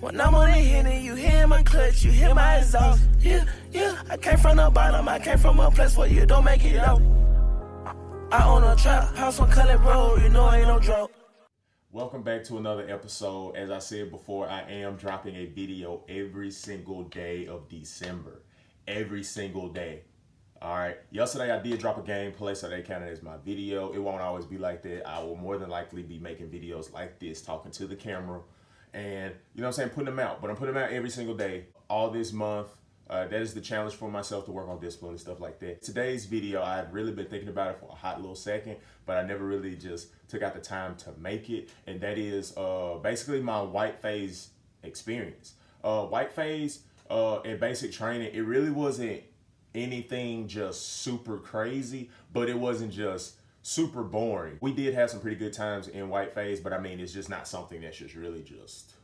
When I'm on the Henny, you hear my clutch, you hear my exhaust. Yeah, yeah, I came from the bottom, I came from a place where you don't make it out. I own a trap house on Cullen Road, you know ain't no drought. Welcome back to another episode. As I said before, I am dropping a video every single day of December. Every single day. Alright, yesterday I did drop a gameplay, so they counted as my video. It won't always be like that. I will more than likely be making videos like this, talking to the camera, and you know what I'm saying, putting them out. But I'm putting them out every single day, all this month. That is the challenge for myself, to work on discipline and stuff like that. Today's video, I've really been thinking about it for a hot little second, but I never really just took out the time to make it. And that is basically my white phase experience. White phase in basic training, it really wasn't anything just super crazy, but it wasn't just super boring. We did have some pretty good times in white phase, but I mean, it's just not something that's just really just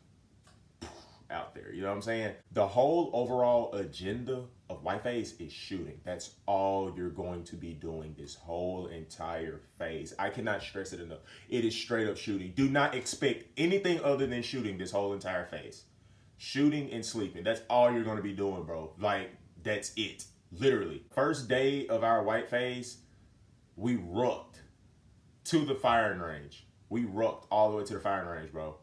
out there, you know what I'm saying? The whole overall agenda of white phase is shooting. That's all you're going to be doing this whole entire phase. I cannot stress it enough. It is straight up shooting. Do not expect anything other than shooting this whole entire phase. Shooting and sleeping. That's all you're going to be doing, bro. Like, that's it. Literally. First day of our white phase, we rucked to the firing range. We rucked all the way to the firing range, bro.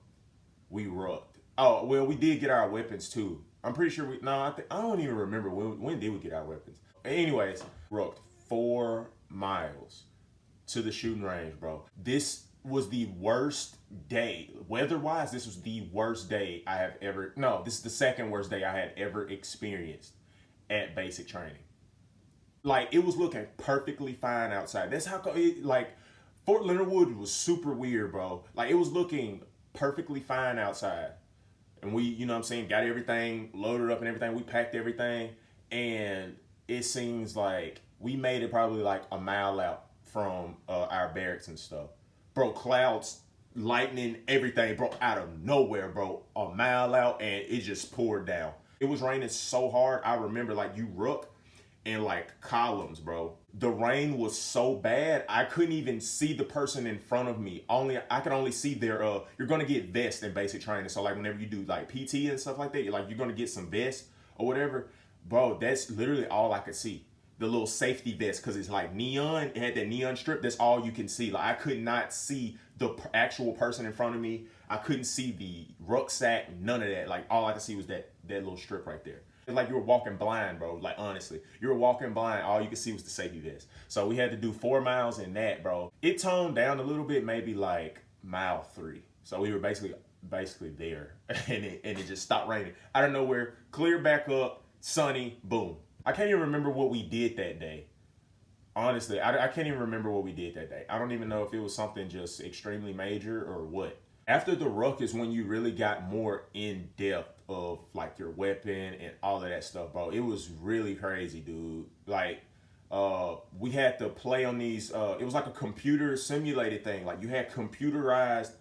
We rucked. Oh, well, we did get our weapons too. I'm pretty sure I don't even remember when did we get our weapons. Anyways, rucked 4 miles to the shooting range, bro. This was the worst day. Weather-wise, this was the worst day I have ever, no, this is the second worst day I had ever experienced at basic training. Like, it was looking perfectly fine outside. That's how, like, Fort Leonard Wood was super weird, bro. Like, it was looking perfectly fine outside. And we, you know what I'm saying, got everything loaded up and everything. We packed everything. And it seems like we made it probably like a mile out from our barracks and stuff. Bro, clouds, lightning, everything, bro, out of nowhere, bro. A mile out, and it just poured down. It was raining so hard. I remember, like, you ruck in like columns, bro. The rain was so bad, I couldn't even see the person in front of me. I could only see their you're gonna get vests in basic training. So like whenever you do like PT and stuff like that, you're gonna get some vests or whatever. Bro, that's literally all I could see. The little safety vest, because it's like neon. It had that neon strip. That's all you can see. Like, I could not see the actual person in front of me. I couldn't see the rucksack, none of that. Like, all I could see was that little strip right there. It's like you were walking blind, bro. Like, honestly, you were walking blind. All you could see was the safety vest. So we had to do 4 miles in that, bro. It toned down a little bit, maybe like mile 3. So we were basically there, and it just stopped raining out of nowhere. Clear back up, sunny, boom. I can't even remember what we did that day. Honestly, I can't even remember what we did that day. I don't even know if it was something just extremely major or what. After the ruck is when you really got more in depth of like your weapon and all of that stuff, bro. It was really crazy, dude. Like, we had to play on these, it was like a computer simulated thing. Like, you had computerized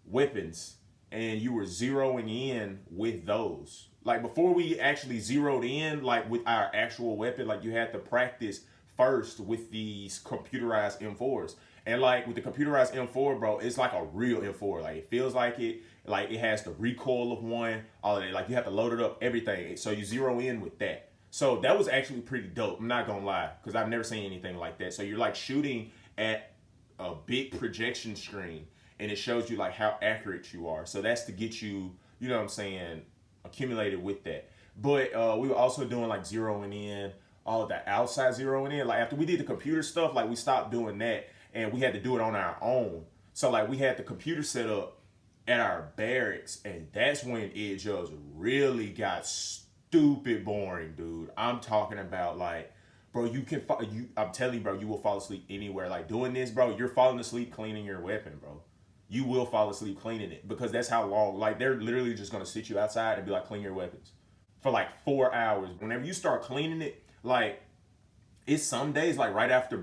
weapons and you were zeroing in with those. Like, before we actually zeroed in, like with our actual weapon, like you had to practice first with these computerized M4s. And like with the computerized M4, bro, it's like a real M4. Like, it feels like it. Like, it has the recoil of one. All of that. Like, you have to load it up, everything. So you zero in with that. So that was actually pretty dope. I'm not gonna lie, because I've never seen anything like that. So you're like shooting at a big projection screen, and it shows you like how accurate you are. So that's to get you, you know what I'm saying, accumulated with that. But we were also doing like zeroing in, all of that outside zeroing in. Like, after we did the computer stuff, like we stopped doing that. And we had to do it on our own. So like we had the computer set up at our barracks, and that's when it just really got stupid boring, dude. I'm talking about, like, bro, I'm telling you, bro, you will fall asleep anywhere. Like, doing this, bro, you're falling asleep cleaning your weapon, bro. You will fall asleep cleaning it, because that's how long, like, they're literally just gonna sit you outside and be like, clean your weapons for like 4 hours. Whenever you start cleaning it, like, it's some days, like right after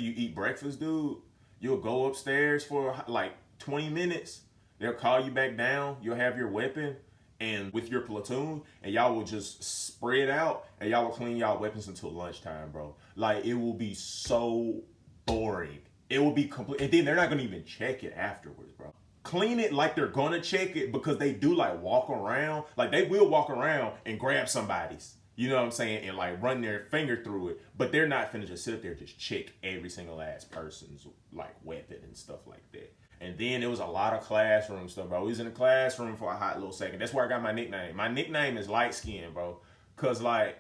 you eat breakfast, dude, you'll go upstairs for like 20 minutes. They'll call you back down. You'll have your weapon and with your platoon, and y'all will just spread out, and y'all will clean y'all weapons until lunchtime, bro. Like, it will be so boring. It will be complete, and then they're not gonna even check it afterwards, bro. clean it like they're gonna check it, because they do like walk around, like they will walk around and grab somebody's, you know what I'm saying, and like run their finger through it, but they're not finna just sit up there just check every single last person's like weapon and stuff like that. And then there was a lot of classroom stuff, bro. We was in the classroom for a hot little second. That's where I got my nickname. My nickname is Light Skin, bro, cause like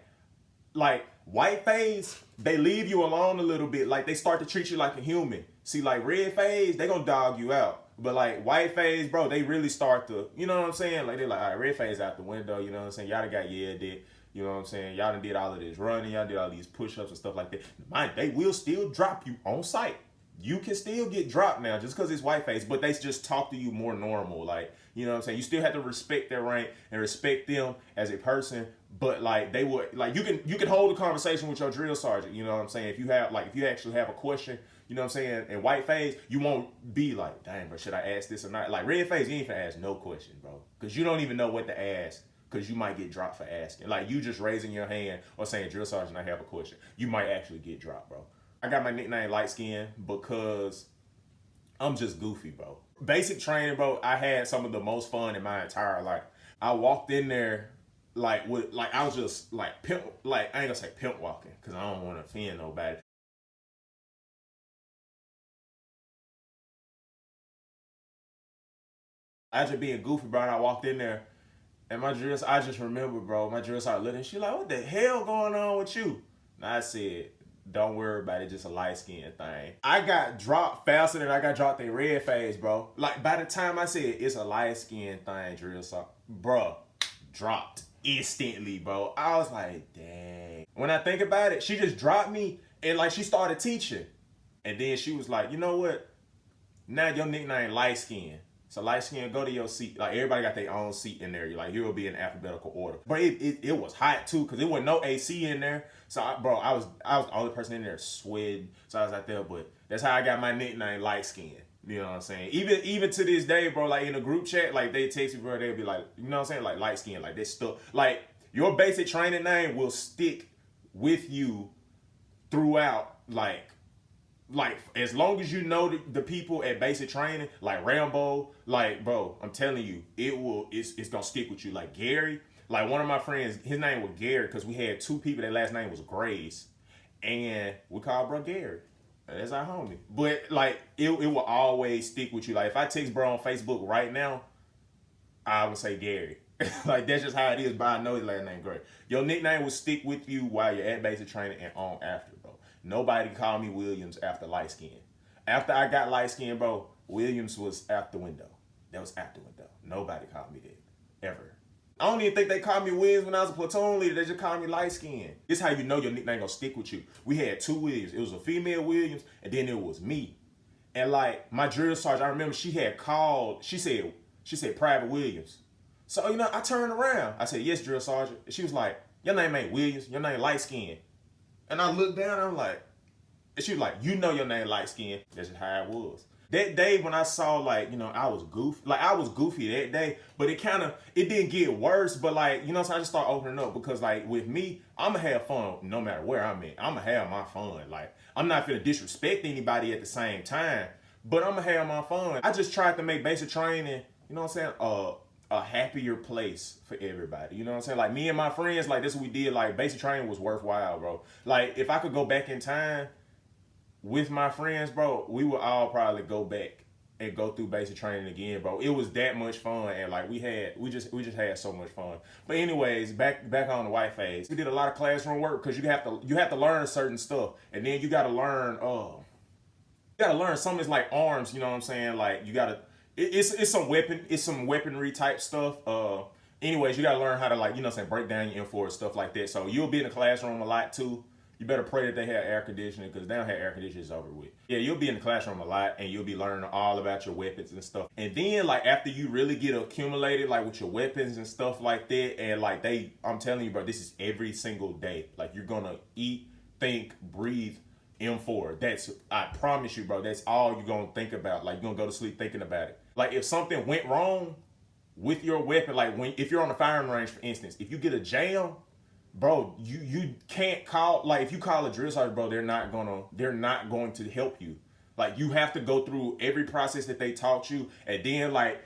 white phase, they leave you alone a little bit. Like they start to treat you like a human. See, like red phase, they gonna dog you out. But like white phase, bro, they really start to, you know what I'm saying? Like they're like, all right, red phase out the window, you know what I'm saying? Y'all done got yelled at, you know what I'm saying? Y'all done did all of this running, y'all did all these push-ups and stuff like that. Mind, they will still drop you on site. You can still get dropped now just because it's white face, but they just talk to you more normal. Like, you know what I'm saying? You still have to respect their rank and respect them as a person, but like they would, like you can hold a conversation with your drill sergeant, you know what I'm saying? If you actually have a question, you know what I'm saying, in white phase, you won't be like, dang, bro, should I ask this or not? Like red phase, you ain't finna ask no question, bro, because you don't even know what to ask, because you might get dropped for asking. Like you just raising your hand or saying, drill sergeant, I have a question, you might actually get dropped, bro. I got my nickname Light Skin because I'm just goofy, bro. Basic training, bro, I had some of the most fun in my entire life. I walked in there I was just like pimp, like I ain't gonna say pimp walking because I don't want to offend nobody. I just being goofy, bro, and I walked in there and I just remember, bro, my drill started looking. She like, what the hell going on with you? And I said, don't worry about it, just a light skin thing. I got dropped faster than I got dropped in red phase, bro. Like by the time I said it's a light skin thing, drill sergeant, bro, dropped instantly, bro. I was like, dang. When I think about it, she just dropped me and like she started teaching. And then she was like, you know what? Now your nickname Light Skin. So Light Skin, go to your seat. Like everybody got their own seat in there. You're like, you'll be in alphabetical order. But it was hot too, because there wasn't no AC in there. So I was the only person in there sweating. So I was out there, but that's how I got my nickname Light Skin. You know what I'm saying? Even to this day, bro, like in a group chat, like they text me, bro, they'll be like, you know what I'm saying? Like Light Skin, like they stuff. Like your basic training name will stick with you throughout, like as long as you know the people at basic training, like Rambo, like bro, I'm telling you, it's gonna stick with you. Like Gary, like one of my friends, his name was Gary because we had two people that last name was Grays, and we called bro Gary. That's our homie. But like it will always stick with you. Like if I text bro on Facebook right now, I would say Gary. Like that's just how it is. But I know his last name Gray. Your nickname will stick with you while you're at basic training and on after, bro. Nobody called me Williams after light skin. After I got light skin, bro, Williams was out the window. That was out the window. Nobody called me that, ever. I don't even think they called me Williams when I was a platoon leader. They just called me light skin. This is how you know your nickname gonna stick with you. We had two Williams. It was a female Williams, and then it was me. And like my drill sergeant, I remember she had called. She said Private Williams. So you know, I turned around. I said, yes, drill sergeant. And she was like, your name ain't Williams. Your name light skin. And I looked down, and I'm like, and she was like, you know your name light skin. That's just how it was. That day when I saw, like, you know, I was goofy that day, but it didn't get worse, but like, you know, so I just started opening up because like with me, I'm gonna have fun no matter where I'm at. I'm gonna have my fun. Like, I'm not gonna disrespect anybody at the same time, but I'm gonna have my fun. I just tried to make basic training, you know what I'm saying, a happier place for everybody. You know what I'm saying? Like me and my friends, like this is what we did. Like basic training was worthwhile, bro. Like if I could go back in time with my friends, bro, we would all probably go back and go through basic training again, bro. It was that much fun, and like we just had so much fun. But anyways, back on the white phase, we did a lot of classroom work because you have to learn certain stuff, and then you got to learn something is like arms. You know what I'm saying? Like you gotta. It's some weaponry type stuff. Anyways, you gotta learn how to, like, you know what I'm saying, break down your M4 stuff like that. So you'll be in the classroom a lot too. You better pray that they have air conditioning because they don't have air conditioning, it's over with. Yeah, you'll be in the classroom a lot and you'll be learning all about your weapons and stuff. And then like after you really get accumulated like with your weapons and stuff like that, and like I'm telling you, bro, this is every single day. Like you're gonna eat, think, breathe M4. I promise you, bro, that's all you're gonna think about. Like you're gonna go to sleep thinking about it. Like if something went wrong with your weapon, like if you're on the firing range, for instance, if you get a jam, bro, you can't call, like if you call a drill sergeant, bro, they're not going to help you. Like, you have to go through every process that they taught you, and then, like,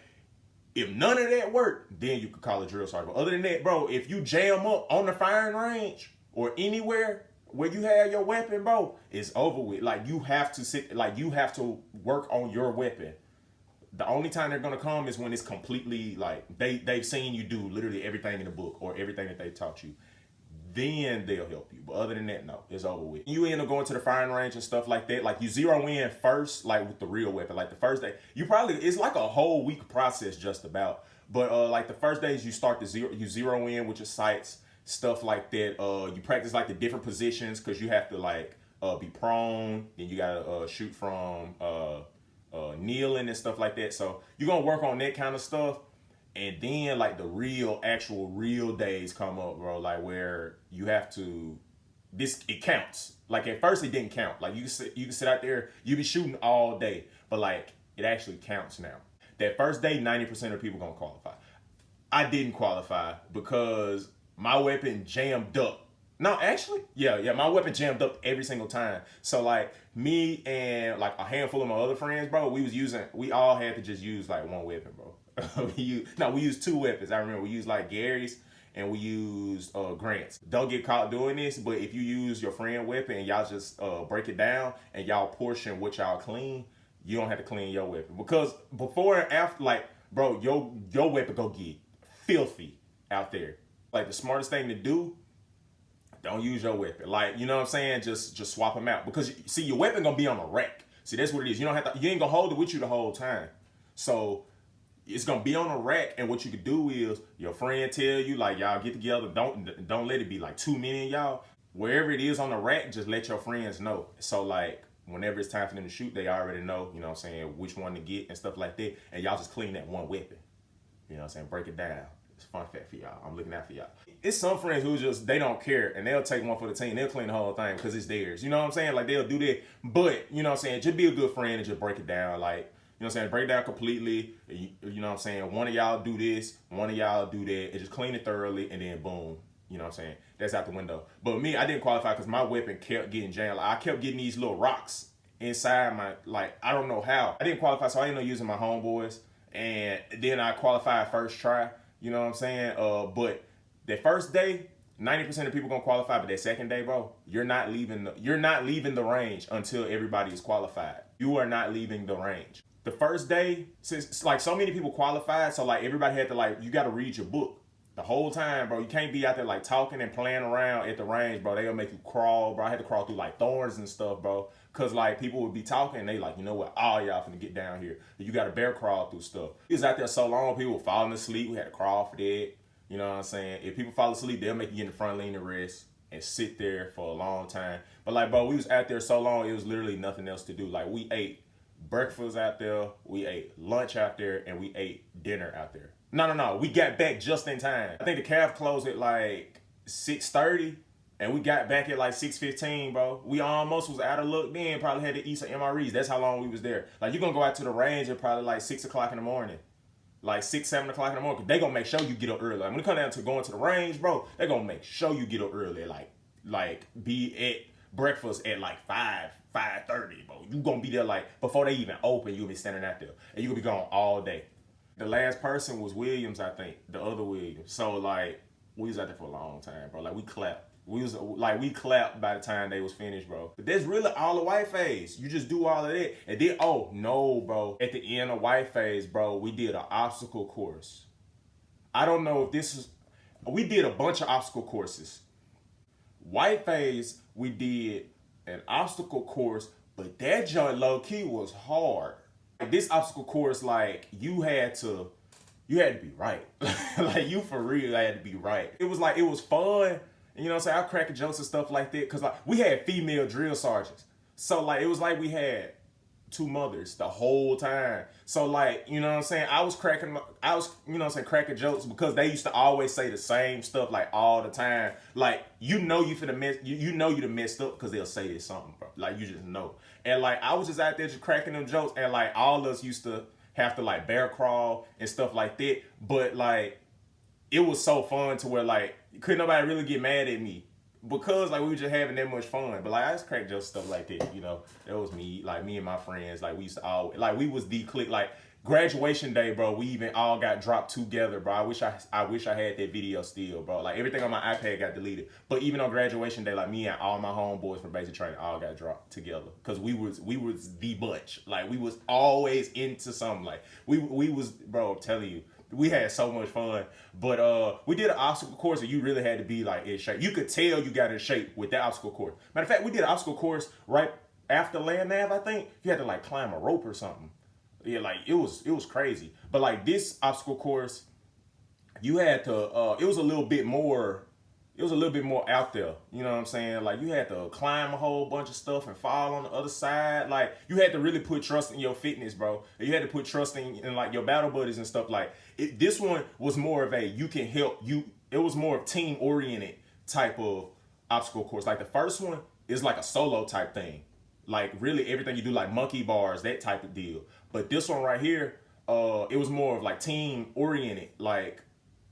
if none of that worked, then you could call a drill sergeant. But other than that, bro, if you jam up on the firing range or anywhere where you have your weapon, bro, it's over with. Like, you have to work on your weapon. The only time they're gonna come is when it's completely, like, they've seen you do literally everything in the book or everything that they taught you. Then they'll help you. But other than that, no, it's over with. You end up going to the firing range and stuff like that. Like, you zero in first, like, with the real weapon. Like, the first day, it's like a whole week process just about. But like, the first days you zero in with your sights, stuff like that. You practice like the different positions, because you have to like be prone, then you gotta shoot from kneeling and stuff like that. So you're gonna work on that kind of stuff. And then, like, the real days come up, bro, like, where you have to, it counts. Like, at first it didn't count. Like, you can sit out there, you be shooting all day, but, like, it actually counts now. That first day, 90% of people gonna qualify. I didn't qualify because my weapon jammed up. No, actually, yeah, my weapon jammed up every single time. So, like, me and, like, a handful of my other friends, bro, we all had to just use, like, one weapon, bro. we used two weapons. I remember we used like Gary's and we used Grant's. Don't get caught doing this, but if you use your friend weapon and y'all just break it down and y'all portion what y'all clean, you don't have to clean your weapon. Because before and after, like, bro, your weapon go get filthy out there. Like, the smartest thing to do, don't use your weapon. Like, you know what I'm saying? Just swap them out. Because, see, your weapon gonna be on a rack. See, that's what it is. You ain't gonna hold it with you the whole time. So it's gonna be on a rack, and what you could do is your friend tell you, like, y'all get together, don't let it be like too many of y'all. Wherever it is on the rack, just let your friends know. So, like, whenever it's time for them to shoot, they already know, you know what I'm saying, which one to get and stuff like that. And y'all just clean that one weapon. You know what I'm saying? Break it down. It's fun fact for y'all. I'm looking out for y'all. It's some friends who just, they don't care, and they'll take one for the team. They'll clean the whole thing because it's theirs. You know what I'm saying? Like, they'll do that. But, you know what I'm saying, just be a good friend and just break it down. Like, you know what I'm saying? Break it down completely. You know what I'm saying? One of y'all do this, one of y'all do that, and just clean it thoroughly, and then boom. You know what I'm saying? That's out the window. But me, I didn't qualify because my weapon kept getting jammed. Like, I kept getting these little rocks inside my, like, I don't know how. I didn't qualify, so I ended up using my homeboys. And then I qualified first try. You know what I'm saying? But the first day, 90% of people gonna qualify, but that second day, bro, you're not leaving the range until everybody is qualified. You are not leaving the range. The first day, since like so many people qualified, so like everybody had to, like, you got to read your book the whole time, bro. You can't be out there like talking and playing around at the range, bro. They'll make you crawl, bro. I had to crawl through like thorns and stuff, bro. Cause like people would be talking, and they like, you know what, all y'all finna get down here. You got to bear crawl through stuff. It was out there so long, people were falling asleep. We had to crawl for that. You know what I'm saying? If people fall asleep, they'll make you get in the front lane and rest and sit there for a long time. But like, bro, we was out there so long, it was literally nothing else to do. Like, we ate breakfast out there, we ate lunch out there, and we ate dinner out there. No, we got back just in time. I think the calf closed at like 6:30, and we got back at like 6:15, bro. We almost was out of luck then, probably had to eat some MREs. That's how long we was there. Like, you're gonna go out to the range at probably like 6 o'clock in the morning. Like 6, 7 o'clock in the morning, because they gonna make sure you get up early. Like, when it comes down to going to the range, bro, they gonna make sure you get up early. Like be at breakfast at like 5:30, bro. You gonna be there like before they even open. You'll be standing out there, and you gonna be gone all day. The last person was Williams, I think, the other Williams. So like, we was out there for a long time, bro. Like, we clapped. We clapped by the time they was finished, bro. But that's really all the white phase. You just do all of that. And then, oh, no, bro. At the end of white phase, bro, we did an obstacle course. I don't know if this is... We did a bunch of obstacle courses. White phase, we did an obstacle course, but that joint low-key was hard. This obstacle course, like, you had to be right. Like, you for real had to be right. It was like, it was fun. You know what I'm saying? I cracking jokes and stuff like that. Because, like, we had female drill sergeants. So, like, it was like we had two mothers the whole time. So, like, you know what I'm saying? I was, you know what I'm saying, cracking jokes because they used to always say the same stuff, like, all the time. Like, you know you finna mess, you know you done messed up because they'll say this something, bro. Like, you just know. And, like, I was just out there just cracking them jokes. And, like, all of us used to have to, like, bear crawl and stuff like that. But, like, it was so fun to where, like, couldn't nobody really get mad at me. because like we were just having that much fun. But like I just cracked jokes stuff like that, you know. That was me, like me and my friends. Like we used to all like we was the clique. Like graduation day, bro. We even all got dropped together, bro. I wish I had that video still, bro. Like everything on my iPad got deleted. But even on graduation day, like me and all my homeboys from basic training all got dropped together because we was the bunch. Like we was always into something. Like we was, bro. I'm telling you. We had so much fun, but we did an obstacle course and you really had to be like in shape. You could tell you got in shape with that obstacle course. Matter of fact, we did an obstacle course right after land nav. I think you had to like climb a rope or something. Yeah, like it was crazy. But like this obstacle course, you had to. It was a little bit more. It was a little bit more out there. You know what I'm saying? Like you had to climb a whole bunch of stuff and fall on the other side. Like you had to really put trust in your fitness, bro. You had to put trust in like your battle buddies and stuff. Like this one was more of a you can help you. It was more of team oriented type of obstacle course. Like the first one is like a solo type thing. Like really everything you do, like monkey bars, that type of deal. But this one right here, it was more of like team oriented. Like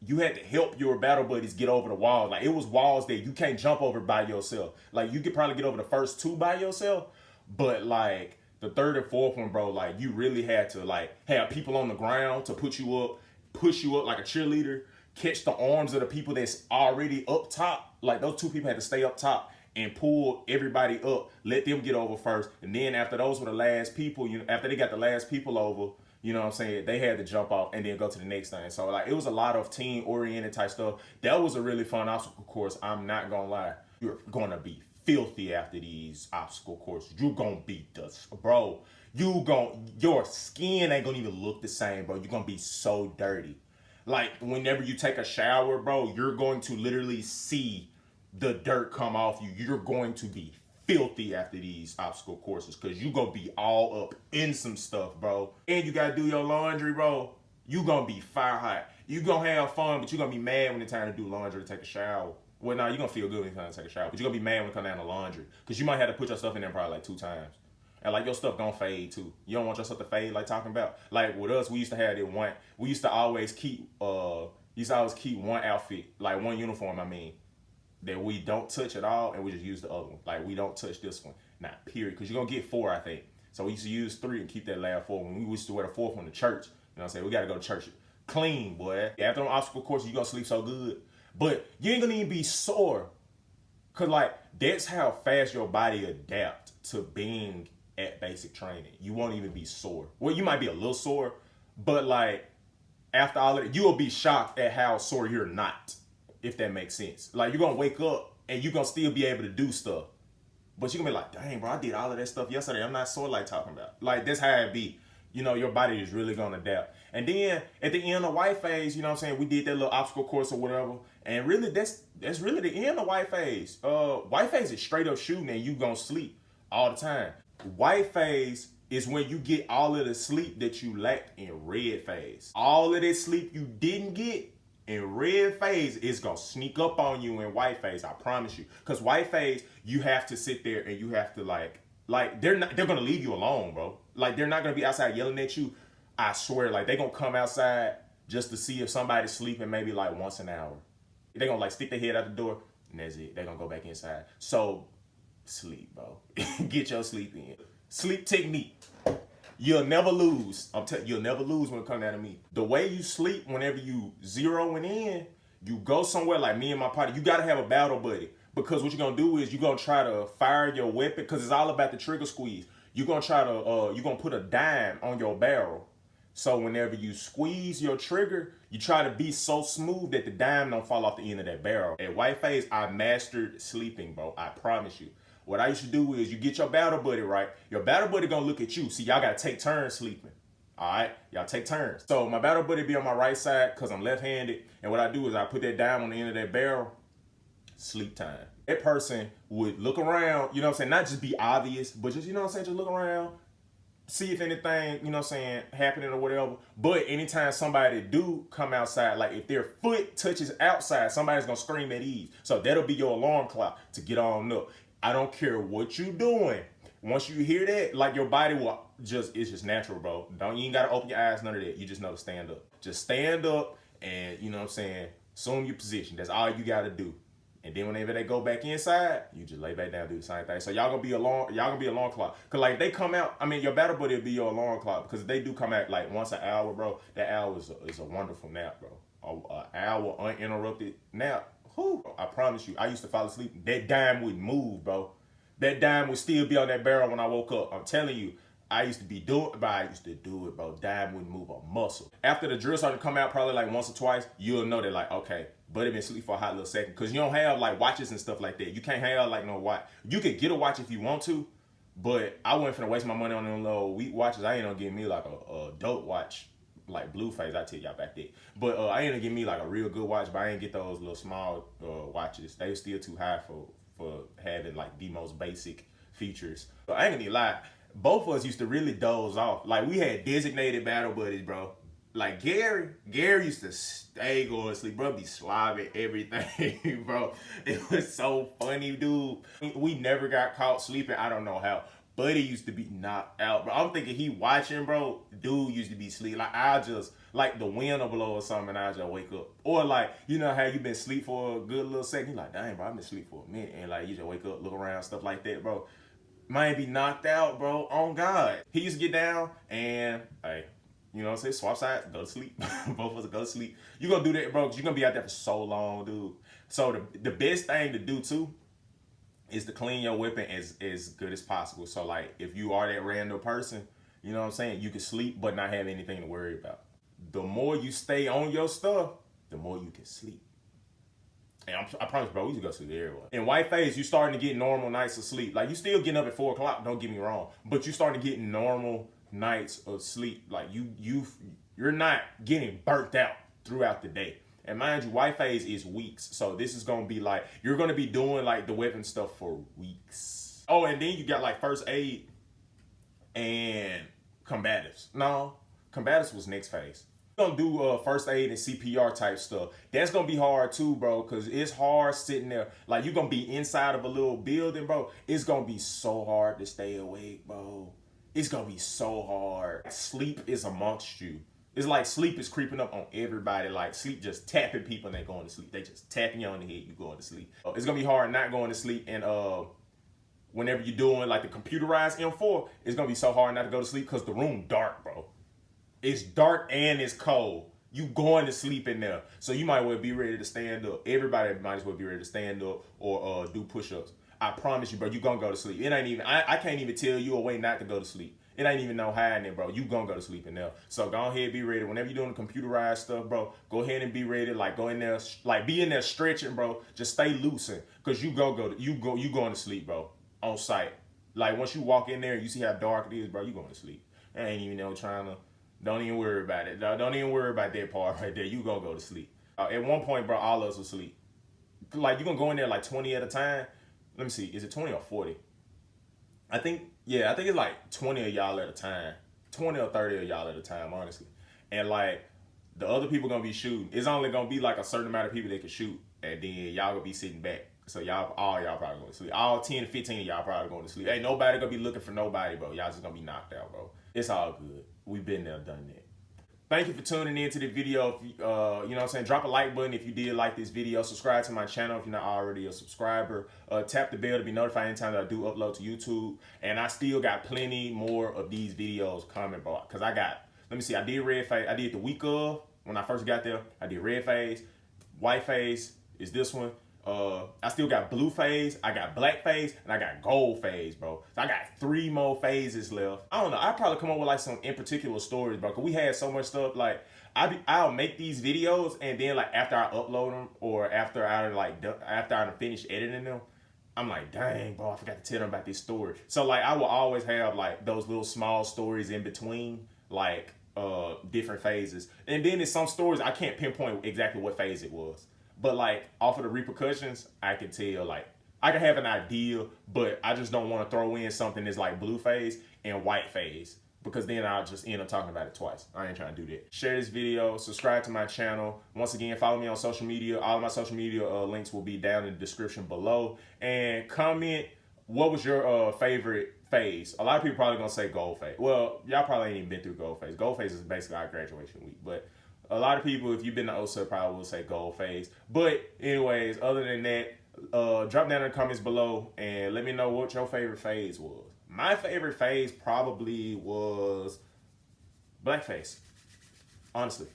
you had to help your battle buddies get over the walls. Like it was walls that you can't jump over by yourself. Like you could probably get over the first two by yourself, but like the third and fourth one, bro, like you really had to like have people on the ground to put you up, push you up like a cheerleader, catch the arms of the people that's already up top. Like those two people had to stay up top and pull everybody up, let them get over first. And then after those were the last people, you know, after they got the last people over, you know what I'm saying, they had to jump off and then go to the next thing. So like it was a lot of team oriented type stuff. That was a really fun obstacle course. I'm not gonna lie. You're gonna be filthy after these obstacle courses. You're gonna be bro. Your skin ain't gonna even look the same, bro. You're gonna be so dirty. Like whenever you take a shower, bro, you're going to literally see the dirt come off you. You're going to be filthy after these obstacle courses because you gonna be all up in some stuff, bro. And you gotta do your laundry, bro. You gonna be fire hot. You gonna have fun, but you gonna be mad when it's time to do laundry to take a shower. Well, no, you gonna feel good when it's time to take a shower, but you gonna be mad when it come down to laundry because you might have to put your stuff in there probably like 2 times. And like your stuff gonna fade too. You don't want your stuff to fade like talking about. Like with us, we used to have it one. We used to always keep one outfit, like one uniform, I mean, that we don't touch at all, and we just use the other one. Like we don't touch this one, not period, because you're gonna get 4, I think. So we used to use 3 and keep that last 4. When we used to wear the 4th one to church, you know what I'm saying? We gotta go to church clean, boy. After an obstacle course, you gonna sleep so good, but you ain't gonna even be sore, cause like that's how fast your body adapt to being at basic training. You won't even be sore. Well, you might be a little sore, but like after all of it, you will be shocked at how sore you're not. If that makes sense. Like, you're going to wake up and you're going to still be able to do stuff. But you're going to be like, dang, bro, I did all of that stuff yesterday. I'm not sore like talking about. Like, that's how it be. You know, your body is really going to adapt. And then, at the end of white phase, you know what I'm saying, we did that little obstacle course or whatever. And really, that's really the end of white phase. White phase is straight up shooting and you going to sleep all the time. White phase is when you get all of the sleep that you lacked in red phase. All of that sleep you didn't get in red phase is gonna sneak up on you in white phase, I promise you. Cause white phase, you have to sit there and you have to like they're gonna leave you alone, bro. Like they're not gonna be outside yelling at you. I swear, like they gonna come outside just to see if somebody's sleeping maybe like once an hour. They gonna like stick their head out the door and that's it. They gonna go back inside. So sleep, bro. Get your sleep in. Sleep technique. You'll never lose. You'll never lose when it comes down to me. The way you sleep whenever you zeroing in, you go somewhere like me and my partner, you gotta have a battle buddy. Because what you're gonna do is you're gonna try to fire your weapon, because it's all about the trigger squeeze. You're gonna try to you're gonna put a dime on your barrel. So whenever you squeeze your trigger, you try to be so smooth that the dime don't fall off the end of that barrel. At white phase, I mastered sleeping, bro. I promise you. What I used to do is you get your battle buddy right. Your battle buddy gonna look at you. See, y'all gotta take turns sleeping. All right, y'all take turns. So my battle buddy be on my right side because I'm left-handed. And what I do is I put that dime on the end of that barrel. Sleep time. That person would look around, you know what I'm saying? Not just be obvious, but just, you know what I'm saying? Just look around, see if anything, you know what I'm saying, happening or whatever. But anytime somebody do come outside, like if their foot touches outside, somebody's gonna scream at ease. So that'll be your alarm clock to get on up. I don't care what you doing. Once you hear that, like your body will it's just natural, bro. You ain't gotta open your eyes, none of that. You just know to stand up. Just stand up and, you know what I'm saying, assume your position. That's all you gotta do. And then whenever they go back inside, you just lay back down, do the same thing. So y'all gonna be alarm clock. Cause like they come out, I mean your battle buddy will be your alarm clock because they do come out like once an hour, bro. That hour is a wonderful nap, bro. An hour uninterrupted nap. Whew, I promise you, I used to fall asleep. That dime would move, bro. That dime would still be on that barrel when I woke up. I'm telling you. I used to do it, bro. Dime wouldn't move a muscle. After the drill started to come out probably like once or twice, you'll know that like, okay, buddy been asleep for a hot little second. Cause you don't have like watches and stuff like that. You can't have like no watch. You could get a watch if you want to, but I wasn't finna waste my money on them little weak watches. I ain't gonna give me like a dope watch, like Blueface, I tell y'all back there. But I ain't gonna give me like a real good watch, but I ain't get those little small watches. They were still too high for having like the most basic features. So I ain't gonna lie. Both of us used to really doze off. Like, we had designated battle buddies, bro. Like, Gary used to stay going to sleep. Bro, be slobbing everything, bro. It was so funny, dude. We never got caught sleeping. I don't know how. Buddy used to be knocked out, bro. I'm thinking he watching, bro. Dude used to be asleep. Like, I'll just, like, the wind will blow or something, and I'll just wake up. Or, like, you know how you been asleep for a good little second? You're like, dang, bro, I've been asleep for a minute. And, like, you just wake up, look around, stuff like that, bro. Might be knocked out, bro. On God. He used to get down and, hey, you know what I'm saying? Swap sides, go to sleep. Both of us go to sleep. You gonna do that, bro, because you're gonna be out there for so long, dude. So the best thing to do, too, is to clean your weapon as good as possible. So, like, if you are that random person, you know what I'm saying? You can sleep but not have anything to worry about. The more you stay on your stuff, the more you can sleep. And I promise, bro, we used to go sleep everywhere. In Whiteface, you starting to get normal nights of sleep. Like, you still getting up at 4 o'clock, don't get me wrong. But you starting to get normal nights of sleep. Like, you're not getting burnt out throughout the day. And mind you, Whiteface is weeks. So this is going to be like, you're going to be doing, like, the weapon stuff for weeks. Oh, and then you got, like, first aid and combatives. No, combatives was next phase. Gonna do first aid and CPR type stuff. That's gonna be hard too, bro, because it's hard sitting there. Like, you're gonna be inside of a little building, bro. It's gonna be so hard to stay awake, bro. It's gonna be so hard. Sleep is amongst you. It's like sleep is creeping up on everybody. Like, sleep just tapping people and they going to sleep. They just tapping you on the head, you going to sleep. It's gonna be hard not going to sleep. And whenever you're doing like the computerized M4, it's gonna be so hard not to go to sleep because the room dark, bro. It's dark and it's cold. You going to sleep in there. So you might well be ready to stand up. Everybody might as well be ready to stand up or do push-ups. I promise you, bro, you gonna go to sleep. It ain't even, I can't even tell you a way not to go to sleep. It ain't even no hiding it, bro. You gonna go to sleep in there. So go ahead, be ready. Whenever you're doing the computerized stuff, bro, go ahead and be ready. Like, go in there, like, be in there stretching, bro. Just stay loosened. Cause you going to sleep, bro. On site. Like, once you walk in there and you see how dark it is, bro, you going to sleep. I ain't even trying to. Don't even worry about it. Don't even worry about that part right there. You gonna go to sleep. At one point, bro, all of us will sleep. Like, you gonna go in there like 20 at a time. Let me see. Is it 20 or 40? I think it's like 20 of y'all at a time. 20 or 30 of y'all at a time, honestly. And like, the other people gonna be shooting. It's only gonna be like a certain amount of people that can shoot. And then y'all gonna be sitting back. So all y'all probably going to sleep. All 10 to 15 of y'all probably going to sleep. Ain't nobody gonna be looking for nobody, bro. Y'all just gonna be knocked out, bro. It's all good. We've been there, done that. Thank you for tuning in to the video. If you know what I'm saying, drop a like button if you did like this video. Subscribe to my channel if you're not already a subscriber. Tap the bell to be notified anytime that I do upload to YouTube. And I still got plenty more of these videos coming, bro. Because I did red phase. I did the week of, when I first got there, I did red phase. White phase is this one. I still got blue phase, I got black phase, and I got gold phase, bro. So I got 3 more phases left. I don't know. I'll probably come up with like some in particular stories, bro. Cause we had so much stuff. Like, I'll make these videos, and then like after I upload them, or after I finish editing them, I'm like, dang, bro, I forgot to tell them about this story. So like, I will always have like those little small stories in between, like different phases. And then in some stories, I can't pinpoint exactly what phase it was. But like, off of the repercussions, I can tell, like, I can have an idea, but I just don't want to throw in something that's like blue phase and white phase, because then I'll just end up talking about it twice. I ain't trying to do that. Share this video, subscribe to my channel. Once again, follow me on social media. All of my social media links will be down in the description below. And comment, what was your favorite phase? A lot of people probably gonna say gold phase. Well, y'all probably ain't even been through gold phase. Gold phase is basically our graduation week, but a lot of people, if you've been to OSUT, probably will say gold phase. But anyways, other than that, drop down in the comments below and let me know what your favorite phase was. My favorite phase probably was blackface, honestly.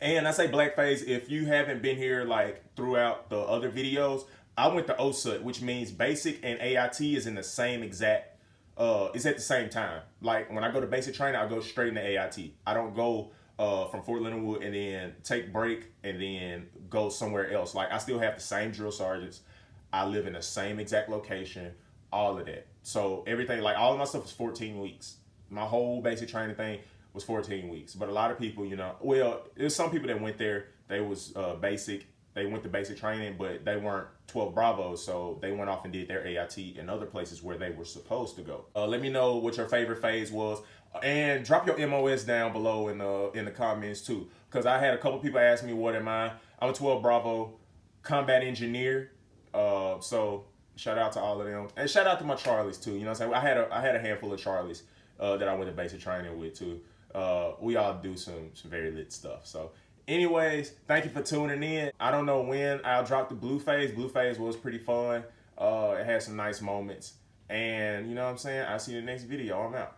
And I say blackface, if you haven't been here like throughout the other videos, I went to OSUT, which means basic and AIT is in the same exact, it's at the same time. Like when I go to basic training, I go straight into AIT. I don't go from Fort Leonard Wood and then take break and then go somewhere else. Like I still have the same drill sergeants. I live in the same exact location, all of that. So everything, like all of my stuff was 14 weeks. My whole basic training thing was 14 weeks. But a lot of people, you know, well, there's some people that went there, they was basic, they went to basic training, but they weren't 12 Bravos, so they went off and did their AIT in other places where they were supposed to go. Let me know what your favorite phase was, and drop your MOS down below in the comments too, because I had a couple people ask me what am I. I'm a 12 Bravo combat engineer, so shout out to all of them, and shout out to my Charlies too. You know what I'm saying? I had a handful of Charlies that I went to basic training with too. We all do some very lit stuff. So anyways, thank you for tuning in. I don't know when I'll drop the blue phase. Blue phase was pretty fun. It had some nice moments. And you know what I'm saying? I'll see you in the next video. I'm out.